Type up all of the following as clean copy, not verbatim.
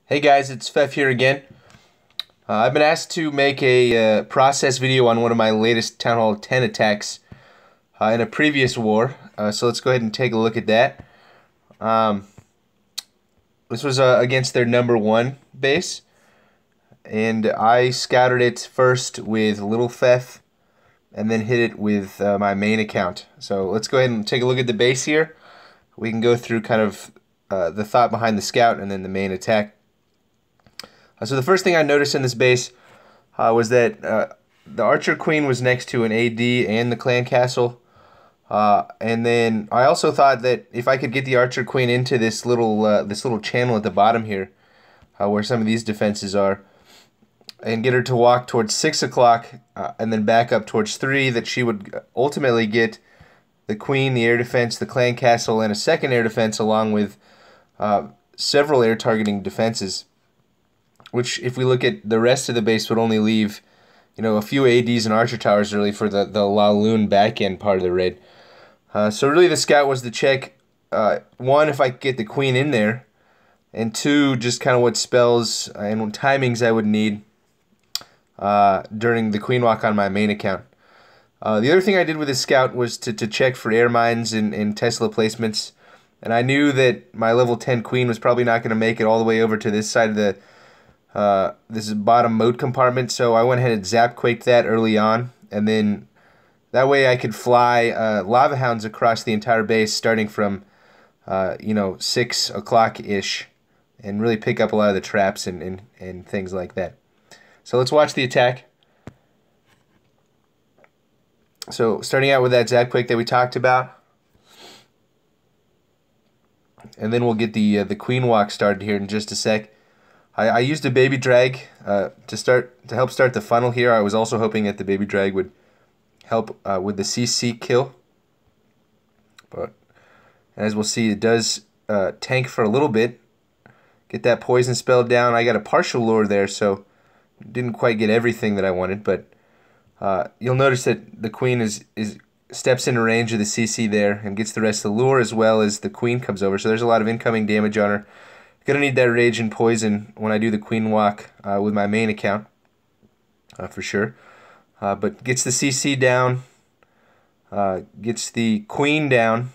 Hey guys, it's Fef here again. I've been asked to make a process video on one of my latest Town Hall 10 attacks in a previous war. So let's go ahead and take a look at that. This was against their #1 base, and I scouted it first with Little Fef and then hit it with my main account. So let's go ahead and take a look at the base here. We can go through kind of the thought behind the scout and then the main attack. So the first thing I noticed in this base was that the Archer Queen was next to an AD and the clan castle. And then I also thought that if I could get the Archer Queen into this little channel at the bottom here, where some of these defenses are, and get her to walk towards 6 o'clock and then back up towards 3, that she would ultimately get the Queen, the air defense, the clan castle, and a second air defense, along with several air targeting defenses. Which, if we look at the rest of the base, would only leave, a few ADs and archer towers really for the Laloon back end part of the raid. So really, the scout was to check one, if I could get the queen in there, and two, just kind of what spells and timings I would need during the queen walk on my main account. The other thing I did with the scout was to check for air mines and Tesla placements, and I knew that my level 10 queen was probably not going to make it all the way over to this side of the this is bottom moat compartment, so I went ahead and zap-quaked that early on, and then that way I could fly lava hounds across the entire base starting from 6 o'clock-ish, and really pick up a lot of the traps and things like that. So let's watch the attack. So starting out with that zap-quake that we talked about, and then we'll get the queen walk started here in just a sec. I used a baby drag to help start the funnel here. I was also hoping that the baby drag would help with the CC kill, but as we'll see, it does tank for a little bit. Get that poison spell down. I got a partial lure there, so didn't quite get everything that I wanted, but you'll notice that the queen steps into range of the CC there and gets the rest of the lure, as well as the queen comes over. So there's a lot of incoming damage on her. Gonna need that rage and poison when I do the queen walk with my main account, for sure. But gets the CC down, gets the queen down,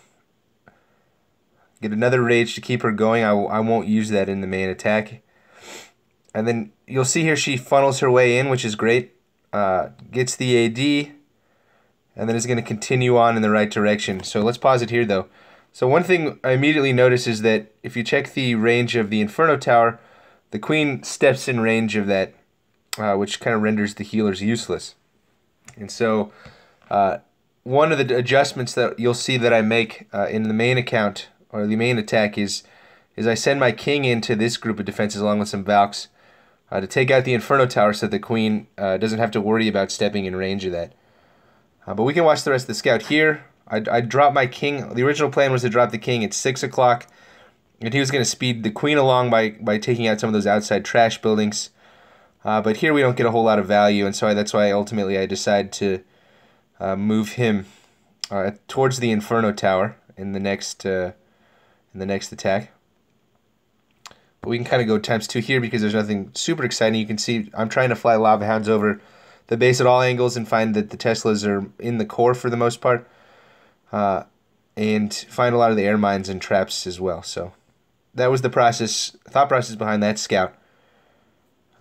get another rage to keep her going. I won't use that in the main attack. And then you'll see here she funnels her way in, which is great. Gets the AD, and then is going to continue on in the right direction. So let's pause it here though. So one thing I immediately notice is that if you check the range of the Inferno Tower, the queen steps in range of that, which kind of renders the healers useless. And so one of the adjustments that you'll see that I make in the main account, or the main attack, is I send my king into this group of defenses along with some Valks to take out the Inferno Tower so that the queen doesn't have to worry about stepping in range of that. But we can watch the rest of the scout here. I dropped my king. The original plan was to drop the king at 6 o'clock, and he was going to speed the queen along by taking out some of those outside trash buildings. But here we don't get a whole lot of value, and so that's why ultimately I decided to move him towards the Inferno Tower in the next attack. But we can kind of go ×2 here because there's nothing super exciting. You can see I'm trying to fly lava hounds over the base at all angles and find that the Teslas are in the core for the most part. And find a lot of the air mines and traps as well. So that was the thought process behind that scout.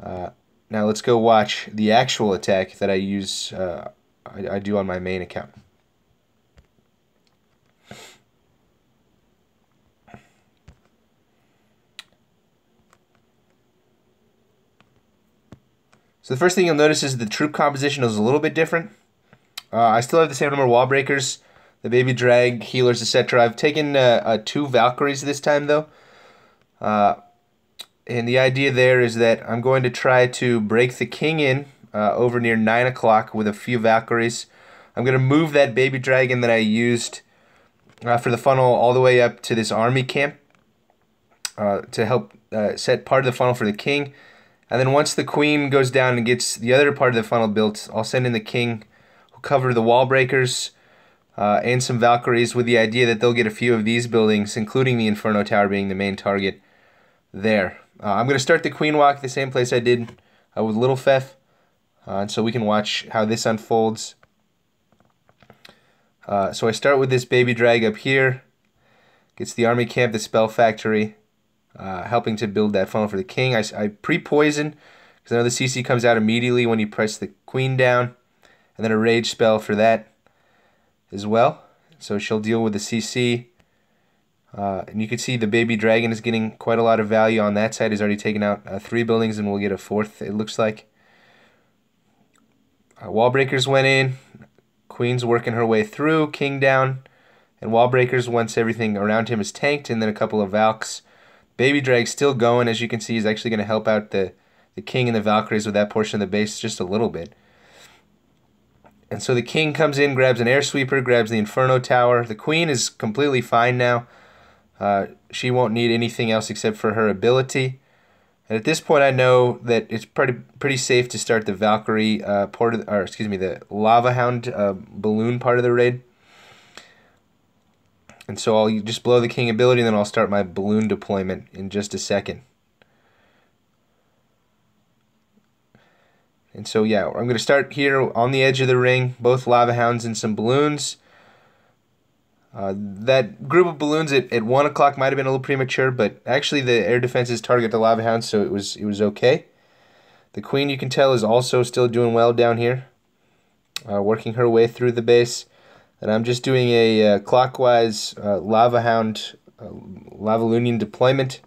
Now let's go watch the actual attack that I use. I do on my main account. So the first thing you'll notice is the troop composition is a little bit different. I still have the same number of wall breakers, the baby drag, healers, etc. I've taken 2 Valkyries this time though. And the idea there is that I'm going to try to break the king in over near 9 o'clock with a few Valkyries. I'm going to move that baby dragon that I used for the funnel all the way up to this army camp to help set part of the funnel for the king. And then once the queen goes down and gets the other part of the funnel built, I'll send in the king, who'll cover the wall breakers, and some Valkyries, with the idea that they'll get a few of these buildings, including the Inferno Tower being the main target, there. I'm going to start the queen walk the same place I did with Little Fef, and so we can watch how this unfolds. So I start with this baby drag up here, gets the army camp, the spell factory, helping to build that funnel for the king. I pre-poison, because I know the CC comes out immediately when you press the queen down, and then a rage spell for that as well. So she'll deal with the CC. And you can see the baby dragon is getting quite a lot of value on that side. He's already taken out 3 buildings and we'll get a 4th, it looks like. Wall breakers went in. Queen's working her way through. King down. And wall breakers once everything around him is tanked. And then a couple of Valks. Baby drag still going. As you can see, he's actually going to help out the king and the Valkyries with that portion of the base just a little bit. And so the king comes in, grabs an air sweeper, grabs the Inferno Tower. The queen is completely fine now. She won't need anything else except for her ability. And at this point, I know that it's pretty safe to start the Valkyrie part of, or excuse me, the Lava Hound balloon part of the raid. And so I'll just blow the king ability, and then I'll start my balloon deployment in just a second. And so yeah, I'm going to start here on the edge of the ring, both Lava Hounds and some balloons. That group of balloons at 1 o'clock might have been a little premature, but actually the air defenses target the Lava Hounds, so it was okay. The queen, you can tell, is also still doing well down here, working her way through the base. And I'm just doing a clockwise Lava Hound, Lava Lunion deployment.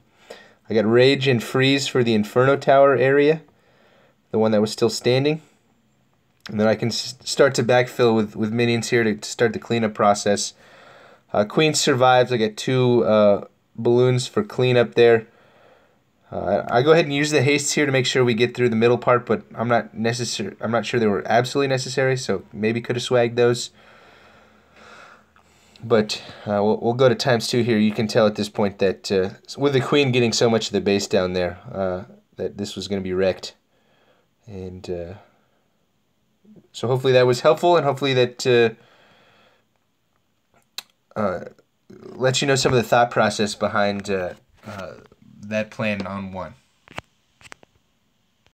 I got Rage and Freeze for the Inferno Tower area, the one that was still standing. And then I can start to backfill with minions here to start the cleanup process. Queen survives. I get 2 balloons for cleanup there. I go ahead and use the hastes here to make sure we get through the middle part, but I'm not sure they were absolutely necessary, so maybe could have swagged those. But we'll go to ×2 here. You can tell at this point that with the queen getting so much of the base down there, that this was going to be wrecked. And so hopefully that was helpful, and hopefully that lets you know some of the thought process behind that plan on 1.